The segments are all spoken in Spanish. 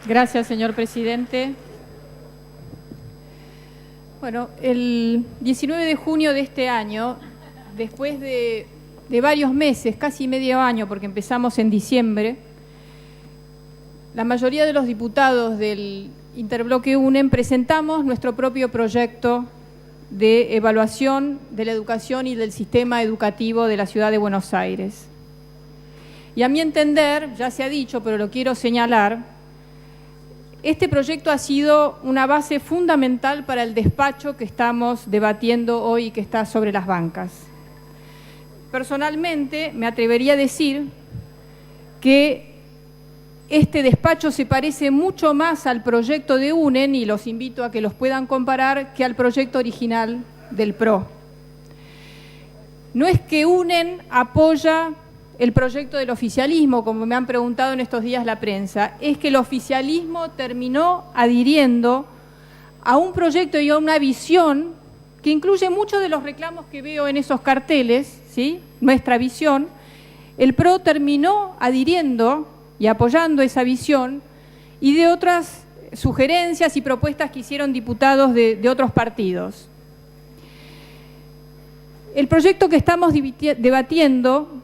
Gracias, señor presidente. Bueno, el 19 de junio de este año, después de varios meses, casi medio año, porque empezamos en diciembre, la mayoría de los diputados del Interbloque UNEM presentamos nuestro propio proyecto de evaluación de la educación y del sistema educativo de la Ciudad de Buenos Aires. Y a mi entender, ya se ha dicho, pero lo quiero señalar, este proyecto ha sido una base fundamental para el despacho que estamos debatiendo hoy y que está sobre las bancas. Personalmente, me atrevería a decir que este despacho se parece mucho más al proyecto de UNEM, y los invito a que los puedan comparar, que al proyecto original del PRO. No es que UNEM apoya el proyecto del oficialismo, como me han preguntado en estos días la prensa, es que el oficialismo terminó adhiriendo a un proyecto y a una visión que incluye muchos de los reclamos que veo en esos carteles, ¿sí? Nuestra visión. El PRO terminó adhiriendo y apoyando esa visión y de otras sugerencias y propuestas que hicieron diputados de otros partidos. El proyecto que estamos debatiendo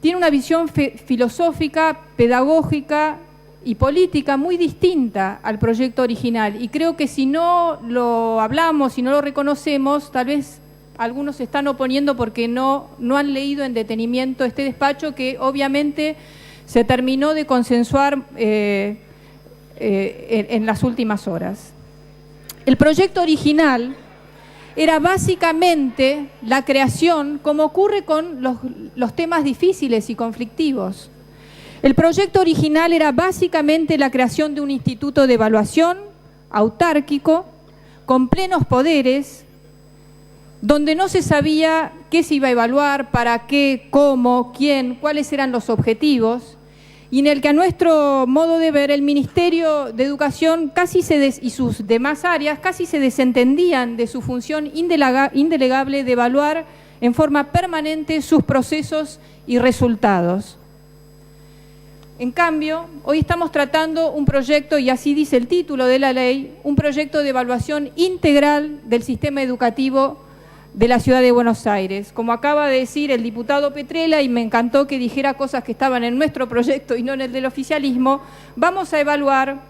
tiene una visión filosófica, pedagógica y política muy distinta al proyecto original. Y creo que si no lo hablamos, si no lo reconocemos, tal vez algunos se están oponiendo porque no han leído en detenimiento este despacho, que obviamente se terminó de consensuar en las últimas horas. El proyecto original era básicamente la creación, como ocurre con los temas difíciles y conflictivos. El proyecto original era básicamente la creación de un instituto de evaluación autárquico, con plenos poderes, donde no se sabía qué se iba a evaluar, para qué, cómo, quién, cuáles eran los objetivos, y en el que a nuestro modo de ver el Ministerio de Educación y sus demás áreas casi se desentendían de su función indelegable de evaluar en forma permanente sus procesos y resultados. En cambio, hoy estamos tratando un proyecto, y así dice el título de la ley, un proyecto de evaluación integral del sistema educativo de la Ciudad de Buenos Aires. Como acaba de decir el diputado Petrella, y me encantó que dijera cosas que estaban en nuestro proyecto y no en el del oficialismo, vamos a evaluar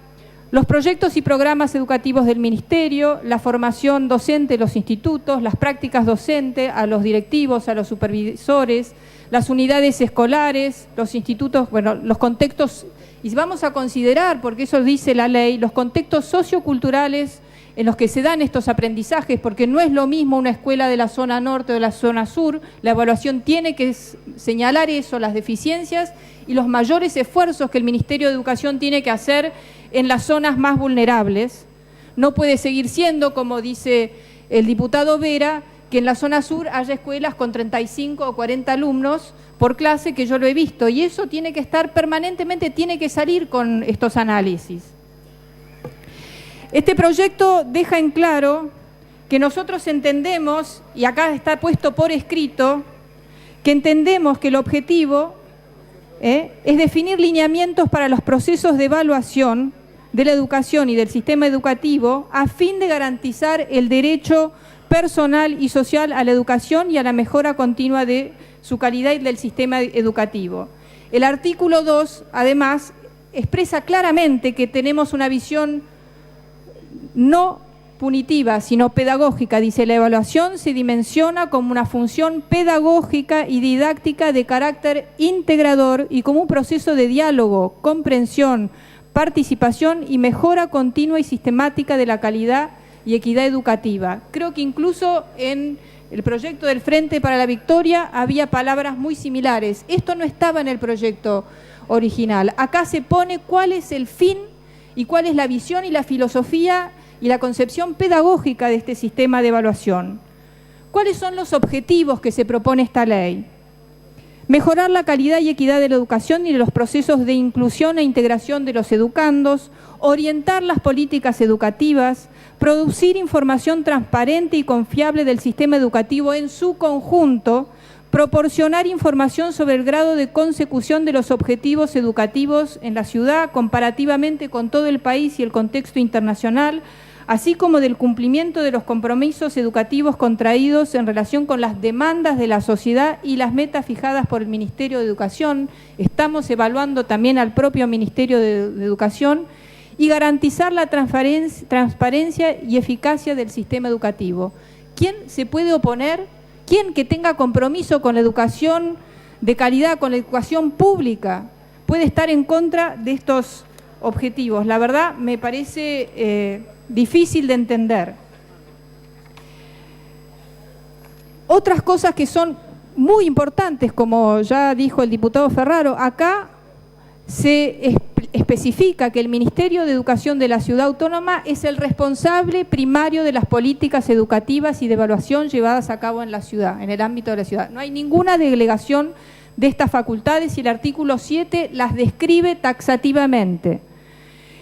los proyectos y programas educativos del Ministerio, la formación docente de los institutos, las prácticas docentes a los directivos, a los supervisores, las unidades escolares, los institutos, bueno, los contextos, y vamos a considerar, porque eso dice la ley, los contextos socioculturales en los que se dan estos aprendizajes, porque no es lo mismo una escuela de la zona norte o de la zona sur. La evaluación tiene que señalar eso, las deficiencias y los mayores esfuerzos que el Ministerio de Educación tiene que hacer en las zonas más vulnerables. No puede seguir siendo, como dice el diputado Vera, que en la zona sur haya escuelas con 35 o 40 alumnos por clase, que yo lo he visto, y eso tiene que estar permanentemente, tiene que salir con estos análisis. Este proyecto deja en claro que nosotros entendemos, y acá está puesto por escrito, que entendemos que el objetivo es definir lineamientos para los procesos de evaluación de la educación y del sistema educativo a fin de garantizar el derecho personal y social a la educación y a la mejora continua de su calidad y del sistema educativo. El artículo 2, además, expresa claramente que tenemos una visión no punitiva, sino pedagógica. Dice, la evaluación se dimensiona como una función pedagógica y didáctica de carácter integrador y como un proceso de diálogo, comprensión, participación y mejora continua y sistemática de la calidad y equidad educativa. Creo que incluso en el proyecto del Frente para la Victoria había palabras muy similares. Esto no estaba en el proyecto original. Acá se pone cuál es el fin y cuál es la visión y la filosofía y la concepción pedagógica de este sistema de evaluación. ¿Cuáles son los objetivos que se propone esta ley? Mejorar la calidad y equidad de la educación y de los procesos de inclusión e integración de los educandos, orientar las políticas educativas, producir información transparente y confiable del sistema educativo en su conjunto, proporcionar información sobre el grado de consecución de los objetivos educativos en la ciudad comparativamente con todo el país y el contexto internacional, así como del cumplimiento de los compromisos educativos contraídos en relación con las demandas de la sociedad y las metas fijadas por el Ministerio de Educación. Estamos evaluando también al propio Ministerio de Educación, y garantizar la transparencia y eficacia del sistema educativo. ¿Quién se puede oponer? ¿Quién que tenga compromiso con la educación de calidad, con la educación pública, puede estar en contra de estos objetivos? La verdad me parece difícil de entender. Otras cosas que son muy importantes, como ya dijo el diputado Ferraro, acá se especifica que el Ministerio de Educación de la Ciudad Autónoma es el responsable primario de las políticas educativas y de evaluación llevadas a cabo en la ciudad, en el ámbito de la ciudad. No hay ninguna delegación de estas facultades y el artículo 7 las describe taxativamente.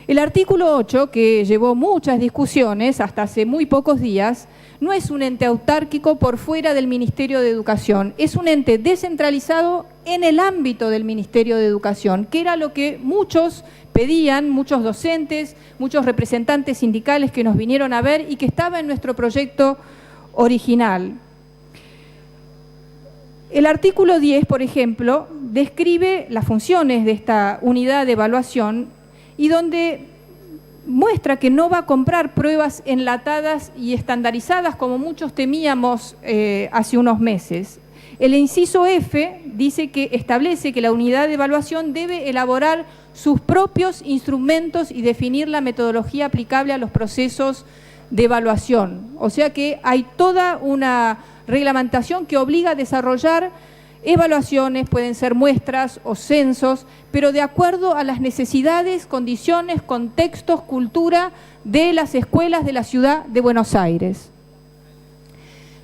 El artículo 8, que llevó muchas discusiones hasta hace muy pocos días, no es un ente autárquico por fuera del Ministerio de Educación, es un ente descentralizado en el ámbito del Ministerio de Educación, que era lo que muchos pedían, muchos docentes, muchos representantes sindicales que nos vinieron a ver y que estaba en nuestro proyecto original. El artículo 10, por ejemplo, describe las funciones de esta unidad de evaluación y donde muestra que no va a comprar pruebas enlatadas y estandarizadas como muchos temíamos hace unos meses. El inciso F dice que establece que la unidad de evaluación debe elaborar sus propios instrumentos y definir la metodología aplicable a los procesos de evaluación. O sea que hay toda una reglamentación que obliga a desarrollar evaluaciones, pueden ser muestras o censos, pero de acuerdo a las necesidades, condiciones, contextos, cultura de las escuelas de la ciudad de Buenos Aires.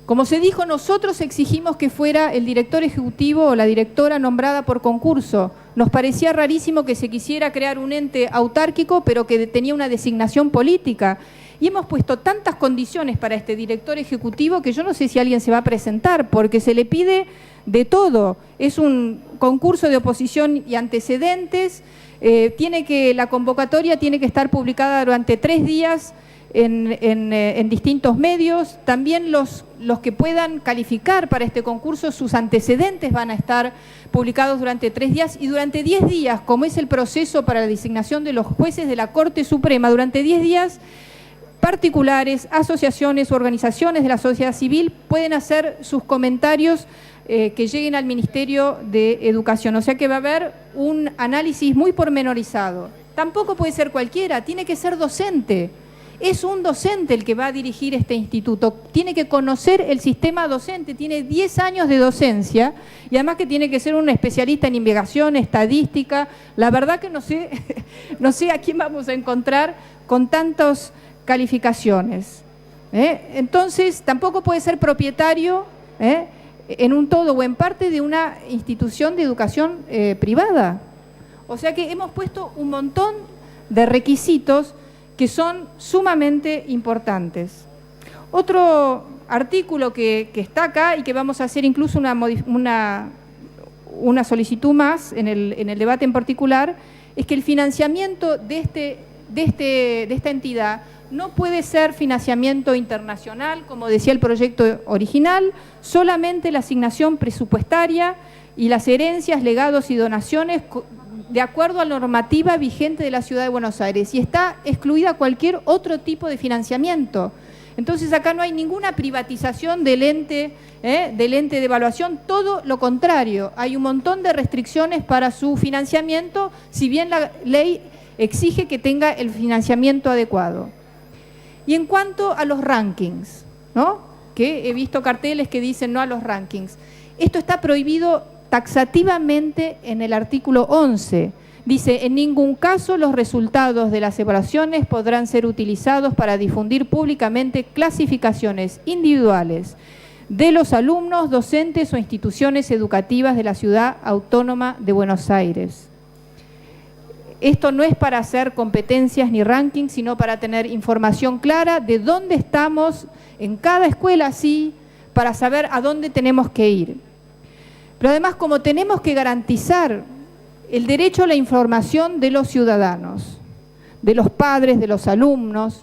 Como se dijo, nosotros exigimos que fuera el director ejecutivo o la directora nombrada por concurso. Nos parecía rarísimo que se quisiera crear un ente autárquico, pero que tenía una designación política. Y hemos puesto tantas condiciones para este director ejecutivo que yo no sé si alguien se va a presentar, porque se le pide de todo. Es un concurso de oposición y antecedentes, la convocatoria tiene que estar publicada durante 3 días en distintos medios. También los que puedan calificar para este concurso, sus antecedentes van a estar publicados durante 3 días y durante 10 días, como es el proceso para la designación de los jueces de la Corte Suprema, durante 10 días particulares, asociaciones u organizaciones de la sociedad civil pueden hacer sus comentarios que lleguen al Ministerio de Educación. O sea que va a haber un análisis muy pormenorizado. Tampoco puede ser cualquiera, tiene que ser docente. Es un docente el que va a dirigir este instituto, tiene que conocer el sistema docente, tiene 10 años de docencia y además que tiene que ser un especialista en investigación, estadística. La verdad que no sé a quién vamos a encontrar con tantas calificaciones. Entonces, tampoco puede ser propietario en un todo o en parte de una institución de educación privada. O sea que hemos puesto un montón de requisitos que son sumamente importantes. Otro artículo que está acá y que vamos a hacer incluso una solicitud más en el debate en particular, es que el financiamiento de esta entidad no puede ser financiamiento internacional, como decía el proyecto original, solamente la asignación presupuestaria y las herencias, legados y donaciones de acuerdo a la normativa vigente de la Ciudad de Buenos Aires, y está excluida cualquier otro tipo de financiamiento. Entonces acá no hay ninguna privatización del ente de evaluación, todo lo contrario, hay un montón de restricciones para su financiamiento, si bien la ley exige que tenga el financiamiento adecuado. Y en cuanto a los rankings, ¿no?, que he visto carteles que dicen no a los rankings, esto está prohibido taxativamente en el artículo 11. Dice, en ningún caso los resultados de las evaluaciones podrán ser utilizados para difundir públicamente clasificaciones individuales de los alumnos, docentes o instituciones educativas de la Ciudad Autónoma de Buenos Aires. Esto no es para hacer competencias ni rankings, sino para tener información clara de dónde estamos en cada escuela, sí, para saber a dónde tenemos que ir. Pero además, como tenemos que garantizar el derecho a la información de los ciudadanos, de los padres, de los alumnos,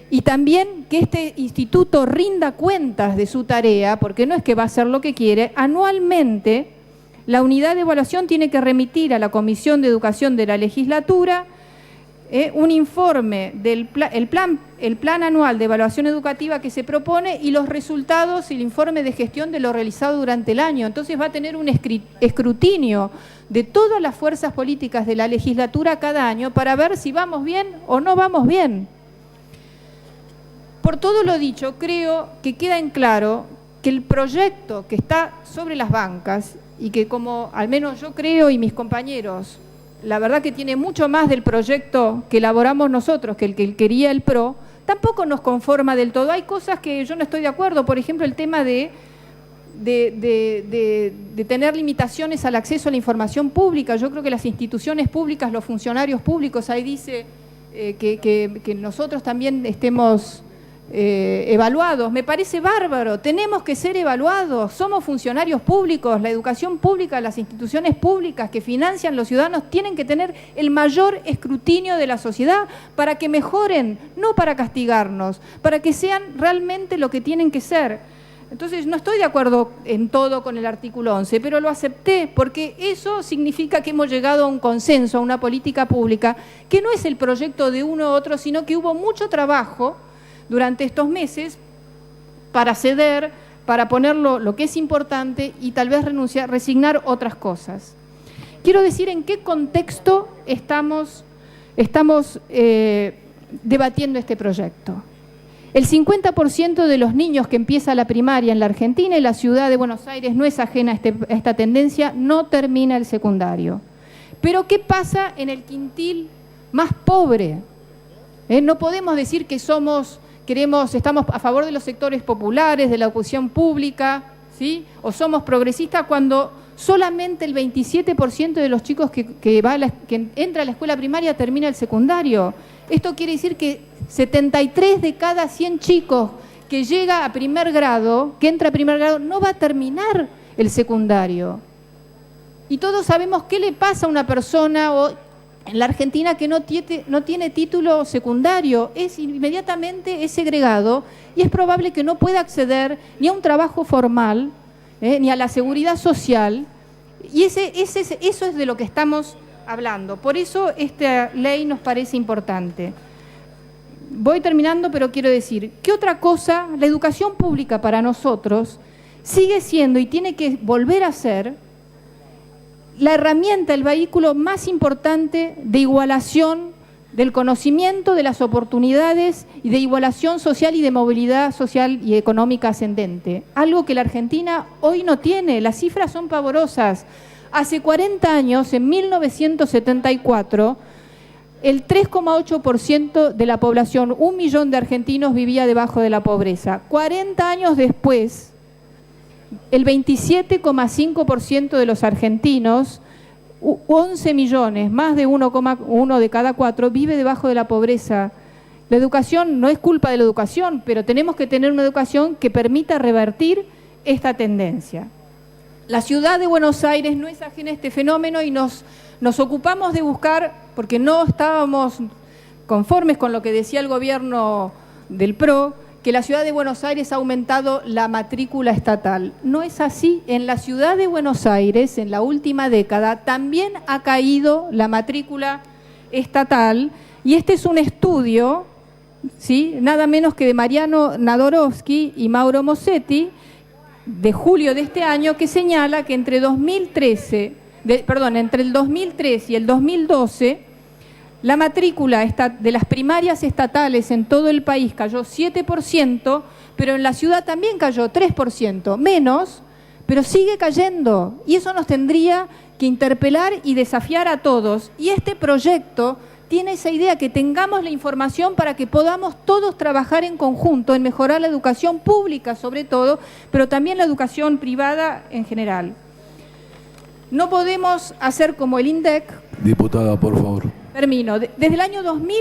y también que este instituto rinda cuentas de su tarea, porque no es que va a hacer lo que quiere, anualmente la unidad de evaluación tiene que remitir a la Comisión de Educación de la Legislatura un informe del el plan anual de evaluación educativa que se propone y los resultados y el informe de gestión de lo realizado durante el año. Entonces va a tener un escrutinio de todas las fuerzas políticas de la legislatura cada año para ver si vamos bien o no vamos bien. Por todo lo dicho, creo que queda en claro que el proyecto que está sobre las bancas y que, como al menos yo creo y mis compañeros, la verdad que tiene mucho más del proyecto que elaboramos nosotros que el que quería el PRO, tampoco nos conforma del todo. Hay cosas que yo no estoy de acuerdo, por ejemplo, el tema de tener limitaciones al acceso a la información pública. Yo creo que las instituciones públicas, los funcionarios públicos, ahí dice que nosotros también estemos evaluados. Me parece bárbaro, tenemos que ser evaluados, somos funcionarios públicos, la educación pública, las instituciones públicas que financian los ciudadanos tienen que tener el mayor escrutinio de la sociedad para que mejoren, no para castigarnos, para que sean realmente lo que tienen que ser. Entonces no estoy de acuerdo en todo con el artículo 11, pero lo acepté porque eso significa que hemos llegado a un consenso, a una política pública que no es el proyecto de uno u otro, sino que hubo mucho trabajo durante estos meses para ceder, para poner lo que es importante y tal vez resignar otras cosas. Quiero decir en qué contexto estamos debatiendo este proyecto. El 50% de los niños que empieza la primaria en la Argentina y la ciudad de Buenos Aires no es ajena a esta tendencia, no termina el secundario. Pero ¿qué pasa en el quintil más pobre? No podemos decir que estamos a favor de los sectores populares, de la educación pública, ¿sí? O somos progresistas cuando solamente el 27% de los chicos que entra a la escuela primaria termina el secundario. Esto quiere decir que 73 de cada 100 chicos que llega a primer grado, que entra a primer grado, no va a terminar el secundario. Y todos sabemos qué le pasa a una persona en la Argentina que no tiene título secundario, inmediatamente es segregado y es probable que no pueda acceder ni a un trabajo formal, ni a la seguridad social, y eso es de lo que estamos hablando. Por eso esta ley nos parece importante. Voy terminando, pero quiero decir, ¿qué otra cosa? La educación pública para nosotros sigue siendo y tiene que volver a ser la herramienta, el vehículo más importante de igualación del conocimiento, de las oportunidades y de igualación social y de movilidad social y económica ascendente. Algo que la Argentina hoy no tiene, las cifras son pavorosas. Hace 40 años, en 1974, el 3,8% de la población, 1 millón de argentinos, vivía debajo de la pobreza. 40 años después, el 27,5% de los argentinos, 11 millones, más de 1,1 de cada 4, vive debajo de la pobreza. La educación no es culpa de la educación, pero tenemos que tener una educación que permita revertir esta tendencia. La ciudad de Buenos Aires no es ajena a este fenómeno y nos ocupamos de buscar, porque no estábamos conformes con lo que decía el gobierno del PRO, que la ciudad de Buenos Aires ha aumentado la matrícula estatal. No es así. En la ciudad de Buenos Aires, en la última década, también ha caído la matrícula estatal, y este es un estudio, ¿sí?, nada menos que de Mariano Nadorowski y Mauro Mossetti, de julio de este año, que señala que entre el 2013 y el 2012, la matrícula de las primarias estatales en todo el país cayó 7%, pero en la ciudad también cayó 3%, menos, pero sigue cayendo. Y eso nos tendría que interpelar y desafiar a todos. Y este proyecto tiene esa idea, que tengamos la información para que podamos todos trabajar en conjunto en mejorar la educación pública sobre todo, pero también la educación privada en general. No podemos hacer como el INDEC. Diputada, por favor. Termino. Desde el año 2000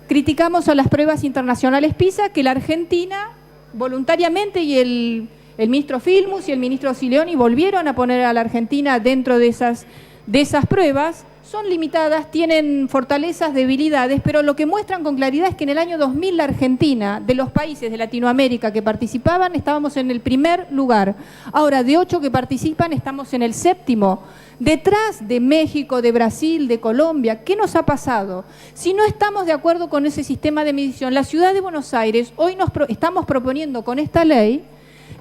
criticamos a las pruebas internacionales PISA, que la Argentina voluntariamente y El ministro Filmus y el ministro Sileoni volvieron a poner a la Argentina dentro de esas pruebas. Son limitadas, tienen fortalezas, debilidades, pero lo que muestran con claridad es que en el año 2000 la Argentina, de los países de Latinoamérica que participaban, estábamos en el primer lugar. Ahora, de 8 que participan, estamos en el 7º. Detrás de México, de Brasil, de Colombia. ¿Qué nos ha pasado? Si no estamos de acuerdo con ese sistema de medición, la ciudad de Buenos Aires, hoy estamos proponiendo con esta ley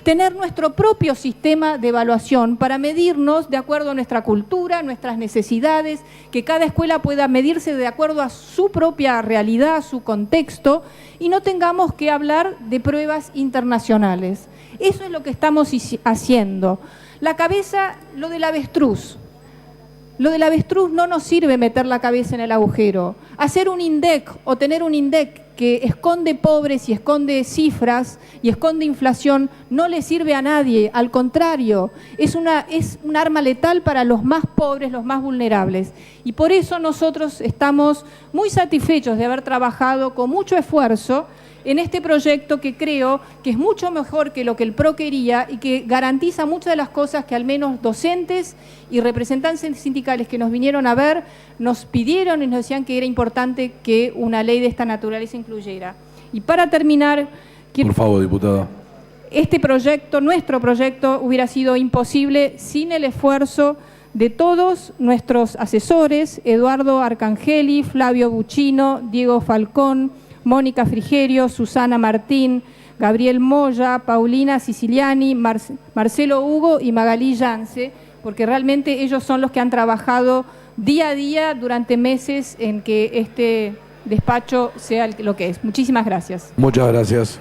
tener nuestro propio sistema de evaluación para medirnos de acuerdo a nuestra cultura, nuestras necesidades, que cada escuela pueda medirse de acuerdo a su propia realidad, su contexto, y no tengamos que hablar de pruebas internacionales. Eso es lo que estamos haciendo. La cabeza, lo del avestruz. Lo del avestruz no nos sirve meter la cabeza en el agujero. Hacer un INDEC o tener un INDEC que esconde pobres y esconde cifras y esconde inflación no le sirve a nadie. Al contrario, es un arma letal para los más pobres, los más vulnerables. Y por eso nosotros estamos muy satisfechos de haber trabajado con mucho esfuerzo en este proyecto que creo que es mucho mejor que lo que el PRO quería y que garantiza muchas de las cosas que al menos docentes y representantes sindicales que nos vinieron a ver nos pidieron y nos decían que era importante que una ley de esta naturaleza incluyera. Y para terminar, por favor, diputada. Este proyecto, nuestro proyecto, hubiera sido imposible sin el esfuerzo de todos nuestros asesores, Eduardo Arcangeli, Flavio Buccino, Diego Falcón, Mónica Frigerio, Susana Martín, Gabriel Moya, Paulina Siciliani, Marcelo Hugo y Magalí Yance, porque realmente ellos son los que han trabajado día a día durante meses en que este despacho sea lo que es. Muchísimas gracias. Muchas gracias.